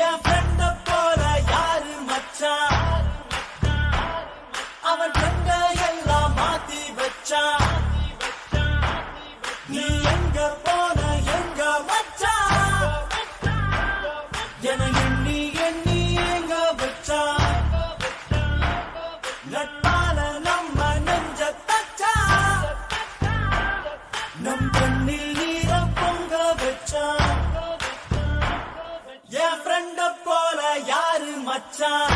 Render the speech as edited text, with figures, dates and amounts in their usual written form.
என் ஃப்ரெண்ட போல யாரு மச்சான், அவன் ஃப்ரெண்ட எல்லாம் மாத்தி வச்சான். நீ எங்க போன எங்க மச்சான், என எண்ணி எண்ணி எங்க வச்சான். நட்பால நம்ம நெஞ்ச தச்சான், நம் கண்ணில் நீர பொங்க வச்சான். என் ஃப்ரெண்ட போல யாரு மச்சான்.